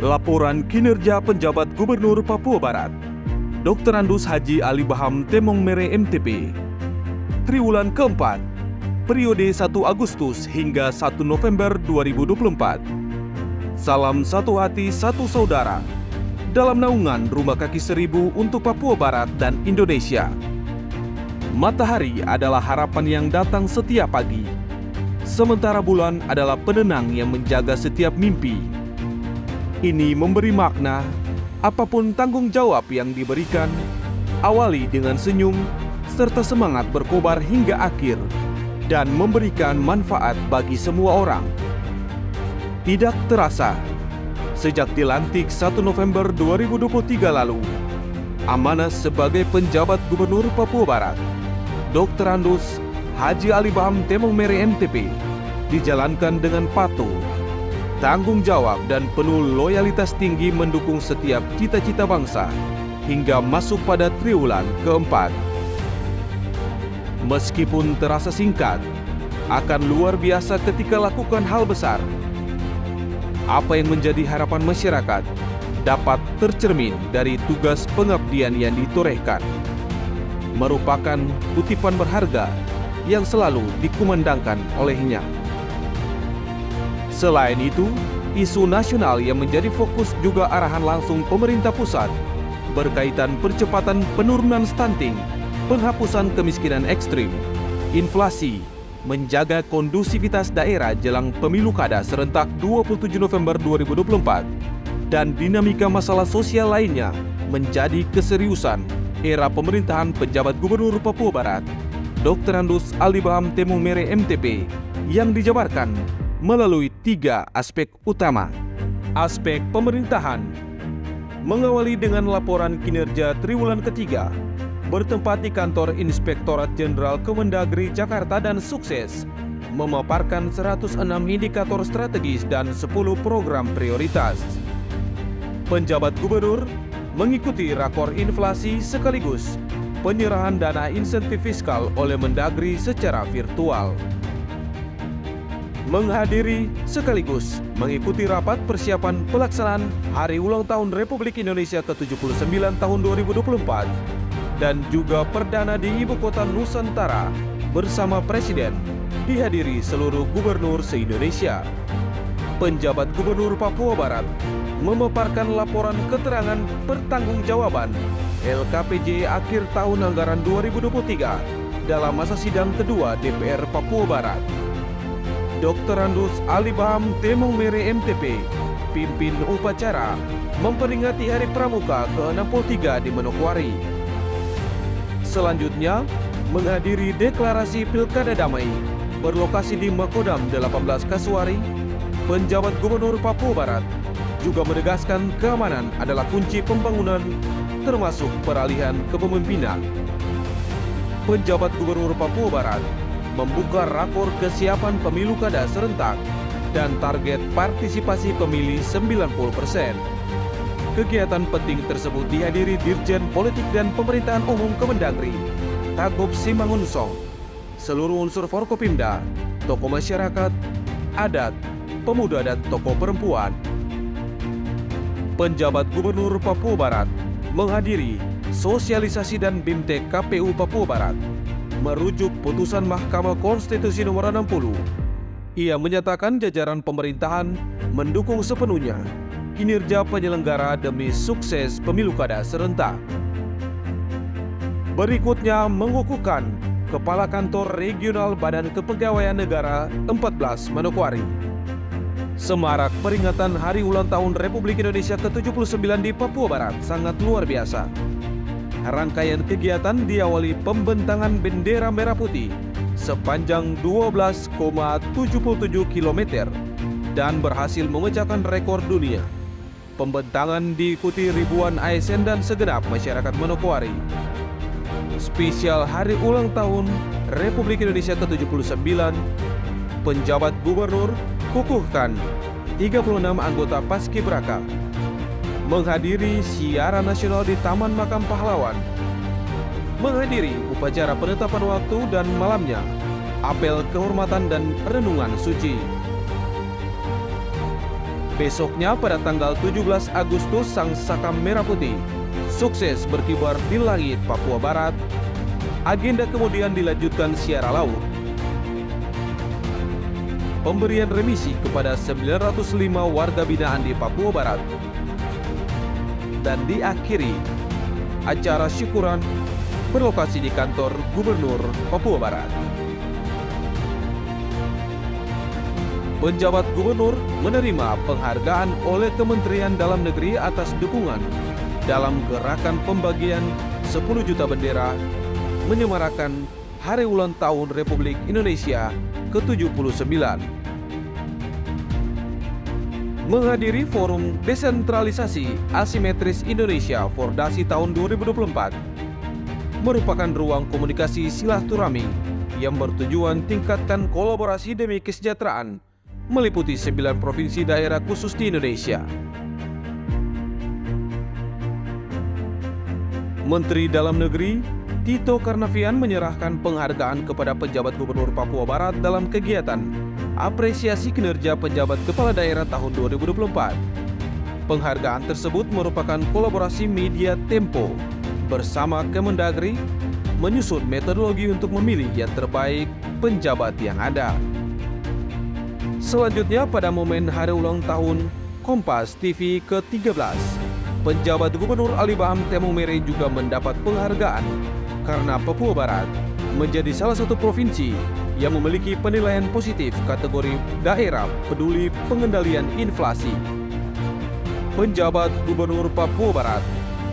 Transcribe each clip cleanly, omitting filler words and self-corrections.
Laporan kinerja penjabat Gubernur Papua Barat, Dr. Andus Haji Ali Baham Temong Mere MTP, triwulan keempat, periode 1 Agustus hingga 1 November 2024. Salam satu hati, satu saudara, dalam naungan Rumah Kaki Seribu untuk Papua Barat dan Indonesia. Matahari adalah harapan yang datang setiap pagi, sementara bulan adalah penenang yang menjaga setiap mimpi. Ini memberi makna, apapun tanggung jawab yang diberikan, awali dengan senyum serta semangat berkobar hingga akhir dan memberikan manfaat bagi semua orang. Tidak terasa, sejak dilantik 1 November 2023 lalu, amanah sebagai penjabat Gubernur Papua Barat, Dr. Andus Haji Ali Baham Temong Mere MTP dijalankan dengan patuh, tanggung jawab dan penuh loyalitas tinggi mendukung setiap cita-cita bangsa hingga masuk pada triwulan keempat. Meskipun terasa singkat, akan luar biasa ketika lakukan hal besar. Apa yang menjadi harapan masyarakat dapat tercermin dari tugas pengabdian yang ditorehkan, merupakan kutipan berharga yang selalu dikumandangkan olehnya. Selain itu, isu nasional yang menjadi fokus juga arahan langsung pemerintah pusat berkaitan percepatan penurunan stunting, penghapusan kemiskinan ekstrim, inflasi, menjaga kondusivitas daerah jelang pemilu kada serentak 27 November 2024, dan dinamika masalah sosial lainnya menjadi keseriusan era pemerintahan penjabat Gubernur Papua Barat, Dr. Andus Ali Baham Temong Mere MTP, yang dijabarkan melalui 3 aspek utama. Aspek pemerintahan mengawali dengan laporan kinerja triwulan ketiga, bertempat di kantor Inspektorat Jenderal Kemendagri Jakarta dan sukses memaparkan 106 indikator strategis dan 10 program prioritas. Penjabat Gubernur mengikuti rakor inflasi sekaligus penyerahan dana insentif fiskal oleh Mendagri secara virtual. Menghadiri sekaligus mengikuti rapat persiapan pelaksanaan Hari Ulang Tahun Republik Indonesia ke-79 tahun 2024 dan juga perdana di Ibu Kota Nusantara bersama Presiden, dihadiri seluruh gubernur se-Indonesia. Penjabat Gubernur Papua Barat memaparkan laporan keterangan pertanggungjawaban LKPJ akhir tahun anggaran 2023 dalam masa sidang kedua DPR Papua Barat. Dr. Andus Ali Baham Temong Mere MTP pimpin upacara memperingati Hari Pramuka ke-63 di Manokwari. Selanjutnya, menghadiri deklarasi Pilkada Damai berlokasi di Makodam 18 Kasuari, penjabat Gubernur Papua Barat juga menegaskan keamanan adalah kunci pembangunan termasuk peralihan kepemimpinan. Penjabat Gubernur Papua Barat membuka rakor kesiapan pemilu kada serentak dan target partisipasi pemilih 90%. Kegiatan penting tersebut dihadiri Dirjen Politik dan Pemerintahan Umum Kemendagri, Tagop Simangunsong, seluruh unsur Forkopimda, tokoh masyarakat, adat, pemuda dan tokoh perempuan. Penjabat Gubernur Papua Barat menghadiri sosialisasi dan BIMTEK KPU Papua Barat merujuk putusan Mahkamah Konstitusi nomor 60. Ia menyatakan jajaran pemerintahan mendukung sepenuhnya kinerja penyelenggara demi sukses pemilu kada serentak. Berikutnya mengukuhkan Kepala Kantor Regional Badan Kepegawaian Negara 14 Manokwari. Semarak peringatan Hari Ulang Tahun Republik Indonesia ke-79 di Papua Barat sangat luar biasa. Rangkaian kegiatan diawali pembentangan bendera merah putih sepanjang 12,77 km dan berhasil memecahkan rekor dunia. Pembentangan diikuti ribuan ASN dan segenap masyarakat Manokwari. Spesial Hari Ulang Tahun Republik Indonesia ke-79, penjabat gubernur kukuhkan 36 anggota Paskibraka menghadiri siaran nasional di Taman Makam Pahlawan, menghadiri upacara penetapan waktu dan malamnya apel kehormatan dan renungan suci. Besoknya pada tanggal 17 Agustus sang saka merah putih sukses berkibar di langit Papua Barat. Agenda kemudian dilanjutkan secara laut. Pemberian remisi kepada 905 warga binaan di Papua Barat. Dan diakhiri acara syukuran berlokasi di kantor Gubernur Papua Barat. Penjabat gubernur menerima penghargaan oleh Kementerian Dalam Negeri atas dukungan dalam gerakan pembagian 10 juta bendera menyemarakan Hari Ulang Tahun Republik Indonesia ke-79. Menghadiri Forum Desentralisasi Asimetris Indonesia Fordasi tahun 2024 merupakan ruang komunikasi silaturahmi yang bertujuan tingkatkan kolaborasi demi kesejahteraan meliputi 9 provinsi daerah khusus di Indonesia. Menteri Dalam Negeri Tito Karnavian menyerahkan penghargaan kepada penjabat Gubernur Papua Barat dalam kegiatan apresiasi kinerja penjabat kepala daerah tahun 2024. Penghargaan tersebut merupakan kolaborasi media Tempo bersama Kemendagri menyusun metodologi untuk memilih yang terbaik penjabat yang ada. Selanjutnya pada momen Hari Ulang Tahun Kompas TV ke-13, penjabat Gubernur Ali Baham Temong Mere juga mendapat penghargaan karena Papua Barat menjadi salah satu provinsi yang memiliki penilaian positif kategori daerah peduli pengendalian inflasi. Penjabat Gubernur Papua Barat,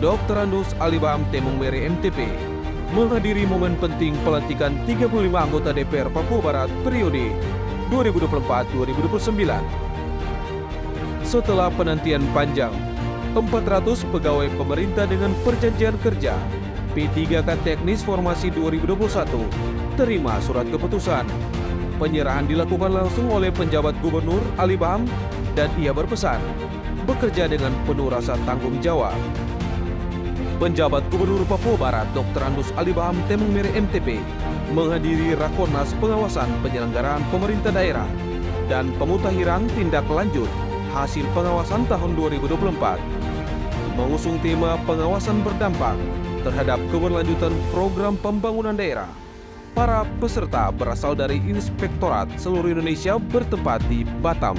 Dr. Andus Ali Baham Temong Mere MTP, menghadiri momen penting pelantikan 35 anggota DPR Papua Barat periode 2024-2029. Setelah penantian panjang, 400 pegawai pemerintah dengan perjanjian kerja P3K Teknis Formasi 2021 terima surat keputusan. Penyerahan dilakukan langsung oleh penjabat Gubernur Ali Baham dan ia berpesan bekerja dengan penuh rasa tanggung jawab. Penjabat Gubernur Papua Barat Dr. Andus Ali Baham Temong Mere MTP menghadiri Rakornas Pengawasan Penyelenggaraan Pemerintah Daerah dan Pemutakhiran Tindak Lanjut Hasil Pengawasan tahun 2024 mengusung tema pengawasan berdampak terhadap keberlanjutan program pembangunan daerah. Para peserta berasal dari Inspektorat seluruh Indonesia bertempat di Batam.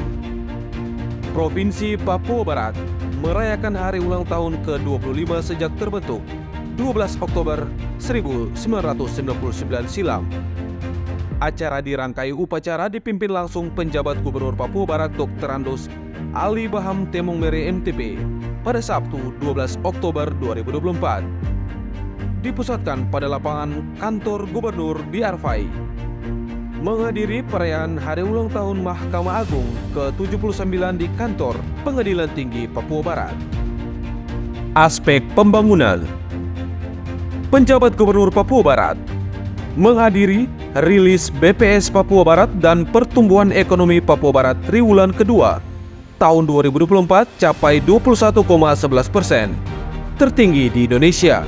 Provinsi Papua Barat merayakan hari ulang tahun ke-25 sejak terbentuk 12 Oktober 1999 silam. Acara dirangkai upacara dipimpin langsung penjabat Gubernur Papua Barat Dr. Andus Ali Baham Temong Mere MTP pada Sabtu 12 Oktober 2024. Dipusatkan pada lapangan kantor Gubernur di Arfai. Menghadiri perayaan Hari Ulang Tahun Mahkamah Agung ke-79 di kantor Pengadilan Tinggi Papua Barat. Aspek pembangunan. Penjabat Gubernur Papua Barat menghadiri rilis BPS Papua Barat dan Pertumbuhan Ekonomi Papua Barat triwulan kedua tahun 2024 capai 21,11%, tertinggi di Indonesia.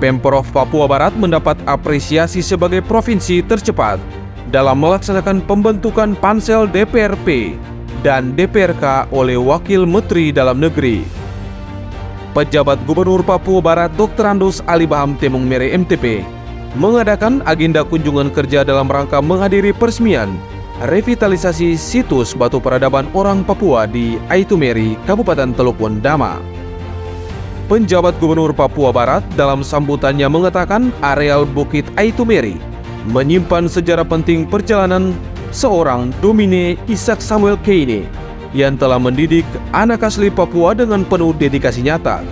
Pemprov Papua Barat mendapat apresiasi sebagai provinsi tercepat dalam melaksanakan pembentukan Pansel DPRP dan DPRK oleh Wakil Menteri Dalam Negeri. Pejabat Gubernur Papua Barat Dr. Andus Ali Baham Temong Mere MTP mengadakan agenda kunjungan kerja dalam rangka menghadiri peresmian revitalisasi situs batu peradaban orang Papua di Aitumeri, Kabupaten Teluk Wendama. Penjabat Gubernur Papua Barat dalam sambutannya mengatakan areal Bukit Aitumeri menyimpan sejarah penting perjalanan seorang Domine Ishak Samuel Keine yang telah mendidik anak asli Papua dengan penuh dedikasi nyata.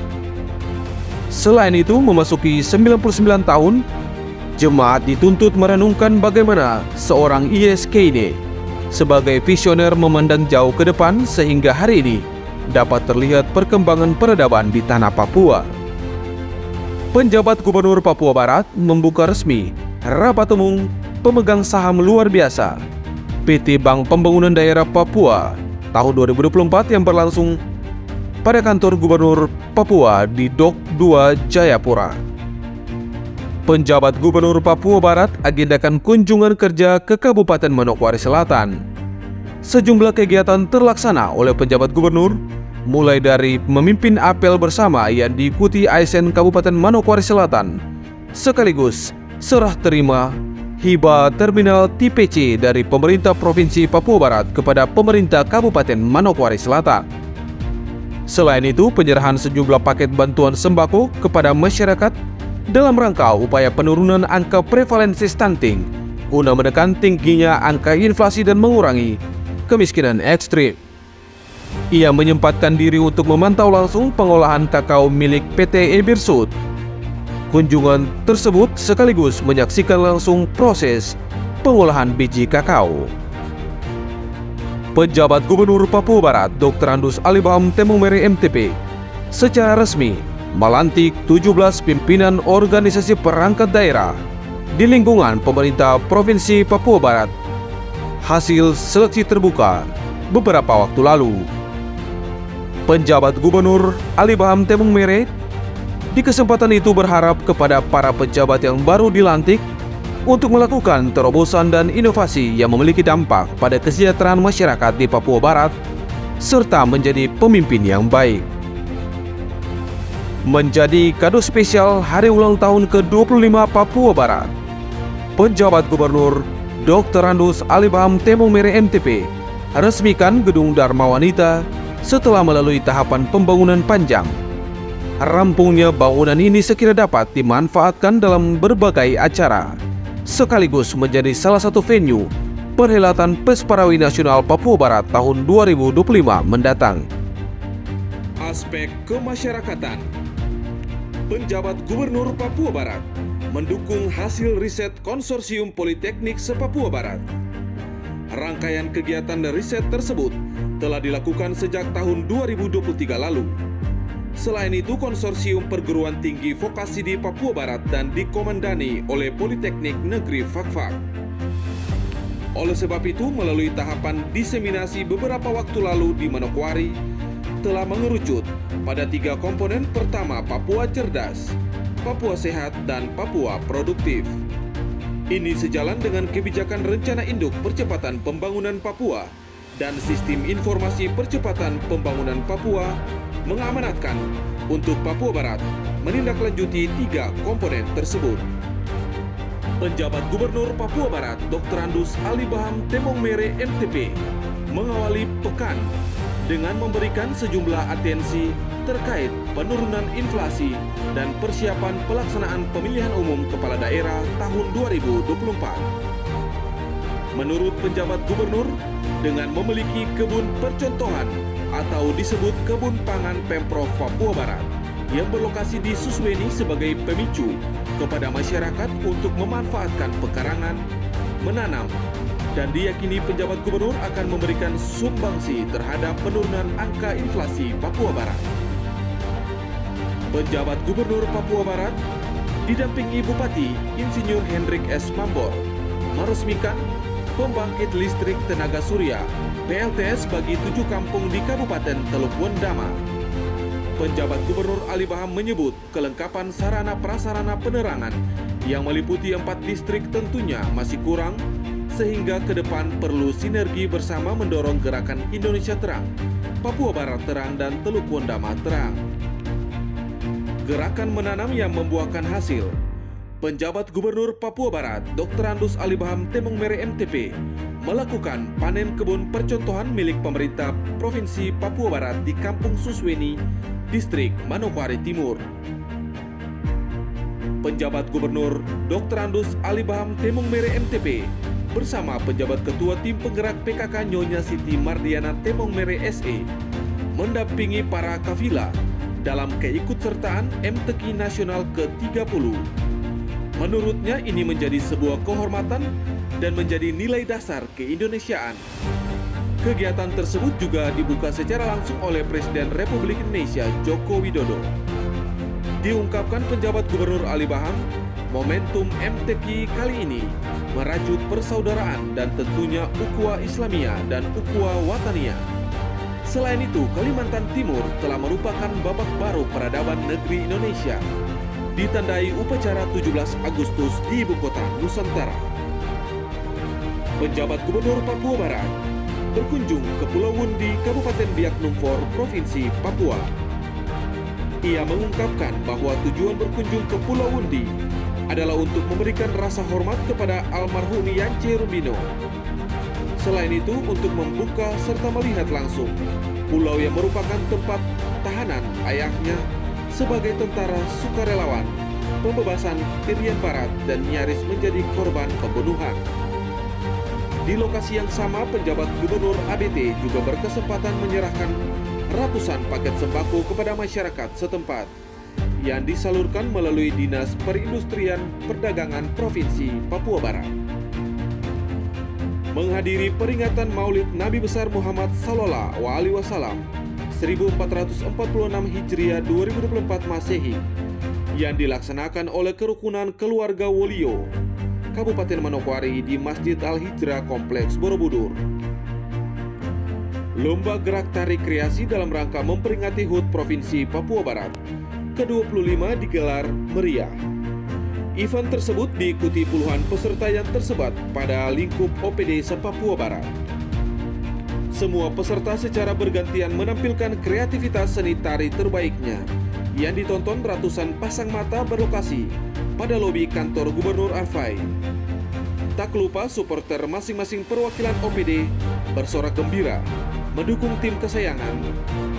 Selain itu, memasuki 99 tahun, jemaat dituntut merenungkan bagaimana seorang I.S. Keine sebagai visioner memandang jauh ke depan sehingga hari ini dapat terlihat perkembangan peradaban di tanah Papua. Penjabat Gubernur Papua Barat membuka resmi rapat umum pemegang saham luar biasa PT Bank Pembangunan Daerah Papua tahun 2024 yang berlangsung pada kantor Gubernur Papua di Dok 2 Jayapura. Penjabat Gubernur Papua Barat agendakan kunjungan kerja ke Kabupaten Manokwari Selatan. Sejumlah kegiatan terlaksana oleh penjabat gubernur, mulai dari memimpin apel bersama yang diikuti ASN Kabupaten Manokwari Selatan, sekaligus serah terima hibah terminal tipe C dari pemerintah Provinsi Papua Barat kepada pemerintah Kabupaten Manokwari Selatan. Selain itu, penyerahan sejumlah paket bantuan sembako kepada masyarakat dalam rangka upaya penurunan angka prevalensi stunting guna menekan tingginya angka inflasi dan mengurangi kemiskinan ekstrim. Ia menyempatkan diri untuk memantau langsung pengolahan kakao milik PT Ebirsud. Kunjungan tersebut sekaligus menyaksikan langsung proses pengolahan biji kakao. Penjabat Gubernur Papua Barat Dr. Andus Alibaham Temong Mere MTP secara resmi melantik 17 pimpinan organisasi perangkat daerah di lingkungan pemerintah Provinsi Papua Barat hasil seleksi terbuka beberapa waktu lalu. Penjabat Gubernur Alibaham Temong Mere di kesempatan itu berharap kepada para pejabat yang baru dilantik untuk melakukan terobosan dan inovasi yang memiliki dampak pada kesejahteraan masyarakat di Papua Barat serta menjadi pemimpin yang baik. Menjadi kado spesial hari ulang tahun ke-25 Papua Barat, penjabat Gubernur Dr. Andus Alibaham Temong Mere MTP resmikan Gedung Dharma Wanita setelah melalui tahapan pembangunan panjang. Rampungnya bangunan ini sekira dapat dimanfaatkan dalam berbagai acara, sekaligus menjadi salah satu venue perhelatan Pesparawi Nasional Papua Barat tahun 2025 mendatang. Aspek kemasyarakatan. Penjabat Gubernur Papua Barat mendukung hasil riset Konsorsium Politeknik se-Papua Barat. Rangkaian kegiatan riset tersebut telah dilakukan sejak tahun 2023 lalu. Selain itu, konsorsium perguruan tinggi vokasi di Papua Barat dan dikomandani oleh Politeknik Negeri Fakfak. Oleh sebab itu, melalui tahapan diseminasi beberapa waktu lalu di Manokwari, telah mengerucut pada 3 komponen. Pertama, Papua Cerdas, Papua Sehat, dan Papua Produktif. Ini sejalan dengan kebijakan Rencana Induk Percepatan Pembangunan Papua dan Sistem Informasi Percepatan Pembangunan Papua mengamanatkan untuk Papua Barat menindaklanjuti 3 komponen tersebut. Penjabat Gubernur Papua Barat Dr. Andus Alibaham Temong Mere MTP mengawali pekan dengan memberikan sejumlah atensi terkait penurunan inflasi dan persiapan pelaksanaan pemilihan umum kepala daerah tahun 2024. Menurut penjabat gubernur, dengan memiliki kebun percontohan atau disebut kebun pangan Pemprov Papua Barat yang berlokasi di Susweni sebagai pemicu kepada masyarakat untuk memanfaatkan pekarangan, menanam, dan diyakini penjabat gubernur akan memberikan sumbangsi terhadap penurunan angka inflasi Papua Barat. Penjabat Gubernur Papua Barat didampingi Bupati Insinyur Hendrik S. Mambor meresmikan pembangkit listrik tenaga surya PLTS bagi 7 kampung di Kabupaten Teluk Wendama. Penjabat Gubernur Alibaham menyebut kelengkapan sarana prasarana penerangan yang meliputi 4 distrik tentunya masih kurang, sehingga ke depan perlu sinergi bersama mendorong gerakan Indonesia Terang, Papua Barat Terang, dan Teluk Wendama Terang. Gerakan menanam yang membuahkan hasil. Penjabat Gubernur Papua Barat Dr. Andus Alibaham Temong Mere MTP melakukan panen kebun percontohan milik pemerintah Provinsi Papua Barat di Kampung Susweni, Distrik Manokwari Timur. Penjabat Gubernur Dr. Andus Alibaham Temong Mere MTP bersama penjabat Ketua Tim Penggerak PKK Nyonya Siti Mardiana Temong Mere SE mendampingi para kafilah dalam keikutsertaan MTQ Nasional ke-30. Menurutnya ini menjadi sebuah kehormatan dan menjadi nilai dasar keindonesiaan. Kegiatan tersebut juga dibuka secara langsung oleh Presiden Republik Indonesia Joko Widodo. Diungkapkan penjabat Gubernur Alibaham, momentum MTQ kali ini merajut persaudaraan dan tentunya ukhuwah Islamiyah dan ukhuwah Wataniyah. Selain itu, Kalimantan Timur telah merupakan babak baru peradaban negeri Indonesia, ditandai upacara 17 Agustus di Ibu Kota Nusantara. Penjabat Gubernur Papua Barat berkunjung ke Pulau Wundi, Kabupaten Biak Numfor, Provinsi Papua. Ia mengungkapkan bahwa tujuan berkunjung ke Pulau Wundi adalah untuk memberikan rasa hormat kepada almarhum Yance Rumbino. Selain itu, untuk membuka serta melihat langsung pulau yang merupakan tempat tahanan ayahnya sebagai tentara sukarelawan pembebasan Irian Barat dan nyaris menjadi korban pembunuhan. Di lokasi yang sama, penjabat Gubernur ABT juga berkesempatan menyerahkan ratusan paket sembako kepada masyarakat setempat yang disalurkan melalui Dinas Perindustrian Perdagangan Provinsi Papua Barat. Menghadiri peringatan Maulid Nabi Besar Muhammad Sallallahu Alaihi Wasallam 1446 Hijriah 2024 Masehi yang dilaksanakan oleh kerukunan keluarga Wolio, Kabupaten Manokwari di Masjid Al-Hijrah Kompleks Borobudur. Lomba gerak tari kreasi dalam rangka memperingati HUT Provinsi Papua Barat ke-25 digelar meriah. Event tersebut diikuti puluhan peserta yang tersebar pada lingkup OPD se-Papua Barat. Semua peserta secara bergantian menampilkan kreativitas seni tari terbaiknya yang ditonton ratusan pasang mata berlokasi pada lobi kantor Gubernur Arfai. Tak lupa supporter masing-masing perwakilan OPD bersorak gembira mendukung tim kesayangan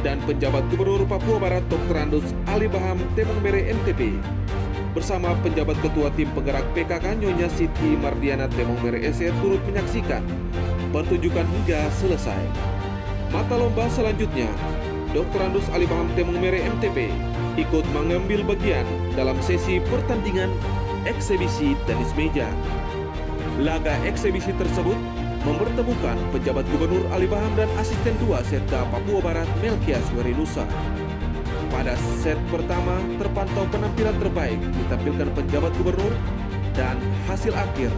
dan penjabat Gubernur Papua Barat Dr. Andus Ali Baham Temong Mere MTP bersama penjabat ketua tim penggerak PKK Nyonya Siti Mardiana Temong Mere SE turut menyaksikan pertunjukan hingga selesai. Mata lomba selanjutnya, Dr. Andus Ali Baham Temong Mere MTP ikut mengambil bagian dalam sesi pertandingan eksebisi tenis meja. Laga eksebisi tersebut mempertemukan penjabat Gubernur Ali Baham dan asisten 2 Setda Papua Barat Melkias Werinusa. Pada set pertama terpantau penampilan terbaik ditampilkan penjabat gubernur dan hasil akhir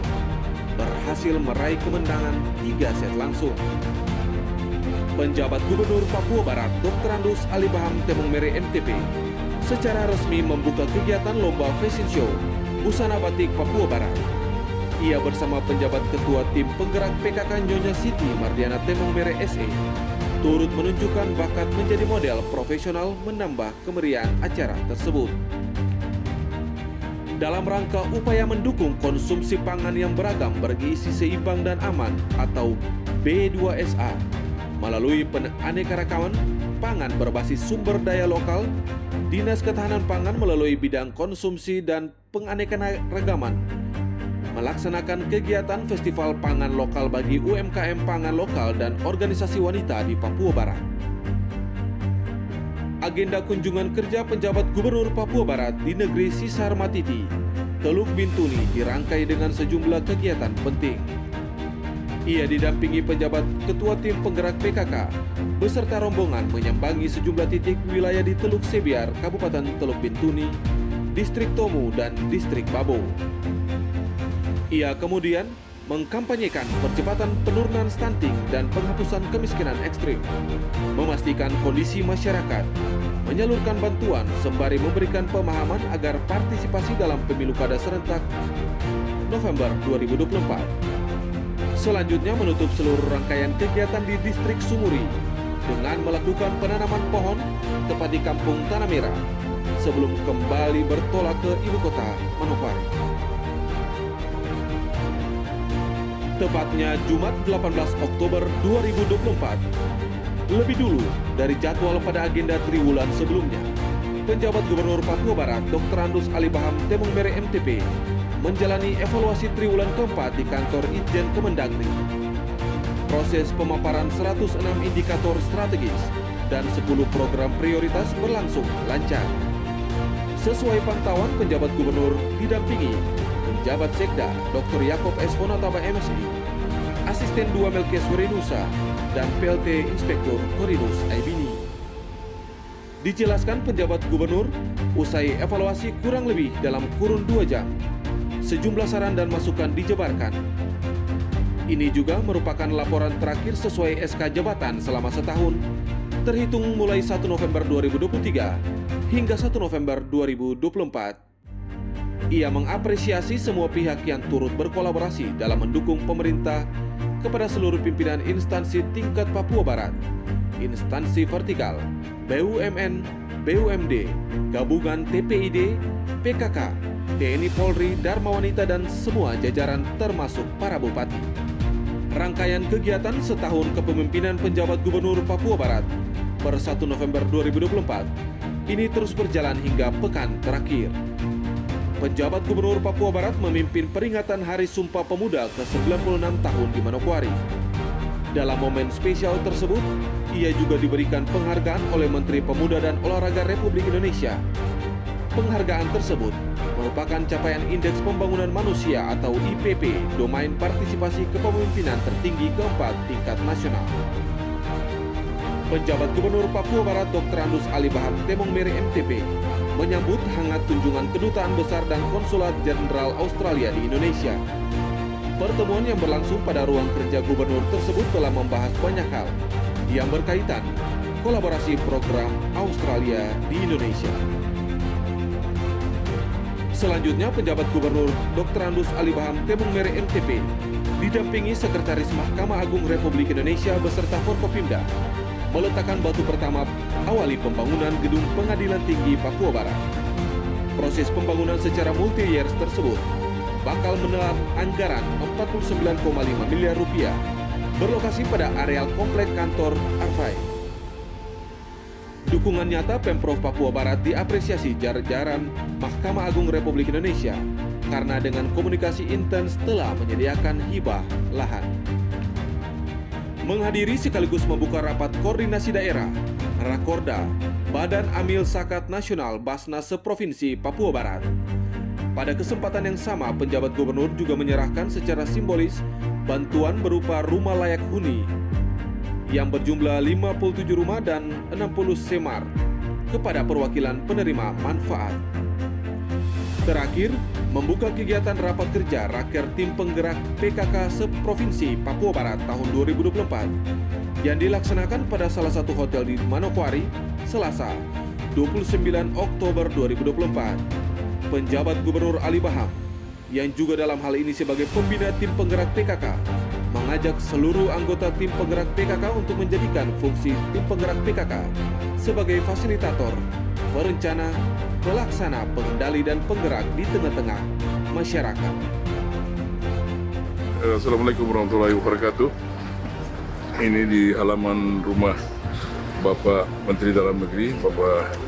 berhasil meraih kemenangan 3 set langsung. Penjabat Gubernur Papua Barat Dr. Andus Ali Baham Temong Mere MTP secara resmi membuka kegiatan lomba fashion show busana batik Papua Barat. Ia bersama penjabat ketua tim penggerak PKK Nyonya Siti Mardiana Temong Mere SE turut menunjukkan bakat menjadi model profesional menambah kemeriahan acara tersebut. Dalam rangka upaya mendukung konsumsi pangan yang beragam bergizi seimbang dan aman atau B2SA melalui penganeka-ragaman pangan berbasis sumber daya lokal, Dinas Ketahanan Pangan melalui bidang konsumsi dan penganeka-ragaman melaksanakan kegiatan Festival Pangan Lokal bagi UMKM pangan lokal dan organisasi wanita di Papua Barat. Agenda kunjungan kerja penjabat Gubernur Papua Barat di negeri Sisar Matiti, Teluk Bintuni dirangkai dengan sejumlah kegiatan penting. Ia didampingi penjabat ketua tim penggerak PKK beserta rombongan menyambangi sejumlah titik wilayah di Teluk Sebiar, Kabupaten Teluk Bintuni, Distrik Tomu, dan Distrik Babo. Ia kemudian mengkampanyekan percepatan penurunan stunting dan penghapusan kemiskinan ekstrim, memastikan kondisi masyarakat, menyalurkan bantuan sembari memberikan pemahaman agar partisipasi dalam pemilu kada serentak November 2024. Selanjutnya menutup seluruh rangkaian kegiatan di Distrik Sumuri dengan melakukan penanaman pohon tepat di Kampung Tanah Merah sebelum kembali bertolak ke ibu kota Manokwari. Tepatnya Jumat 18 Oktober 2024. Lebih dulu dari jadwal pada agenda triwulan sebelumnya, penjabat Gubernur Papua Barat Dr. Andus Ali Baham Temong Mere MTP menjalani evaluasi triwulan keempat di kantor Itjen Kemendagri. Proses pemaparan 106 indikator strategis dan 10 program prioritas berlangsung lancar. Sesuai pantauan, penjabat gubernur didampingi penjabat Sekda Dr. Yakob S. Fonataba MSI, Asisten 2 Melkias Werinusa, dan PLT Inspektur Korinus Aibini. Dijelaskan penjabat gubernur, usai evaluasi kurang lebih dalam kurun 2 jam, sejumlah saran dan masukan dijabarkan. Ini juga merupakan laporan terakhir sesuai SK jabatan selama setahun, terhitung mulai 1 November 2023 hingga 1 November 2024. Ia mengapresiasi semua pihak yang turut berkolaborasi dalam mendukung pemerintah kepada seluruh pimpinan instansi tingkat Papua Barat, instansi vertikal, BUMN, BUMD, gabungan TPID, PKK, TNI Polri, Dharma Wanita, dan semua jajaran termasuk para bupati. Rangkaian kegiatan setahun kepemimpinan penjabat Gubernur Papua Barat per 1 November 2024 ini terus berjalan hingga pekan terakhir. Penjabat Gubernur Papua Barat memimpin peringatan Hari Sumpah Pemuda ke-96 tahun di Manokwari. Dalam momen spesial tersebut, ia juga diberikan penghargaan oleh Menteri Pemuda dan Olahraga Republik Indonesia. Penghargaan tersebut merupakan capaian Indeks Pembangunan Manusia atau IPP, domain partisipasi kepemimpinan tertinggi keempat tingkat nasional. Penjabat Gubernur Papua Barat Dr. Andus Ali Baham Temong Mere MTP menyambut hangat kunjungan Kedutaan Besar dan Konsulat Jenderal Australia di Indonesia. Pertemuan yang berlangsung pada ruang kerja gubernur tersebut telah membahas banyak hal yang berkaitan kolaborasi program Australia di Indonesia. Selanjutnya, penjabat Gubernur Dr. Andus Ali Baham Temong Mere MTP didampingi Sekretaris Mahkamah Agung Republik Indonesia beserta Forkopimda meletakkan batu pertama awali pembangunan Gedung Pengadilan Tinggi Papua Barat. Proses pembangunan secara multi-years tersebut bakal menelan anggaran 49,5 miliar rupiah berlokasi pada areal komplek kantor Arfai. Dukungan nyata Pemprov Papua Barat diapresiasi jajaran Mahkamah Agung Republik Indonesia karena dengan komunikasi intens telah menyediakan hibah lahan. Menghadiri sekaligus membuka rapat koordinasi daerah, Rakorda, Badan Amil Zakat Nasional Basnas Seprovinsi Papua Barat. Pada kesempatan yang sama, penjabat gubernur juga menyerahkan secara simbolis bantuan berupa rumah layak huni yang berjumlah 57 rumah dan 60 semar kepada perwakilan penerima manfaat. Terakhir, membuka kegiatan rapat kerja Raker Tim Penggerak PKK Seprovinsi Papua Barat tahun 2024 yang dilaksanakan pada salah satu hotel di Manokwari, Selasa, 29 Oktober 2024. Penjabat Gubernur Ali Baham, yang juga dalam hal ini sebagai pembina tim penggerak PKK, mengajak seluruh anggota tim penggerak PKK untuk menjadikan fungsi tim penggerak PKK sebagai fasilitator, perencana, pelaksana, pengendali, dan penggerak di tengah-tengah masyarakat. Assalamualaikum warahmatullahi wabarakatuh. Ini di halaman rumah Bapak Menteri Dalam Negeri, Bapak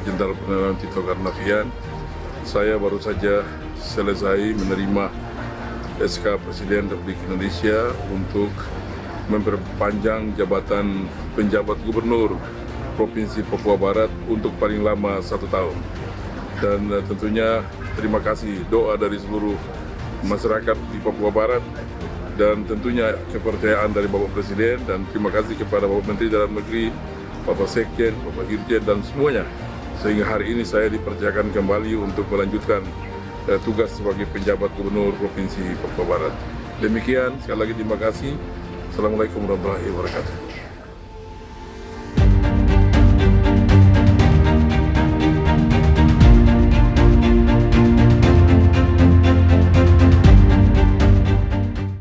Jenderal Purnawirawan Tito Karnavian. Saya baru saja selesai menerima SK Presiden Republik Indonesia untuk memperpanjang jabatan penjabat gubernur Provinsi Papua Barat untuk paling lama 1 tahun. Dan tentunya terima kasih doa dari seluruh masyarakat di Papua Barat dan tentunya kepercayaan dari Bapak Presiden, dan terima kasih kepada Bapak Menteri Dalam Negeri, Bapak Sekjen, Bapak Dirjen, dan semuanya, sehingga hari ini saya dipercayakan kembali untuk melanjutkan tugas sebagai penjabat gubernur Provinsi Papua Barat. Demikian, sekali lagi terima kasih. Assalamualaikum warahmatullahi wabarakatuh.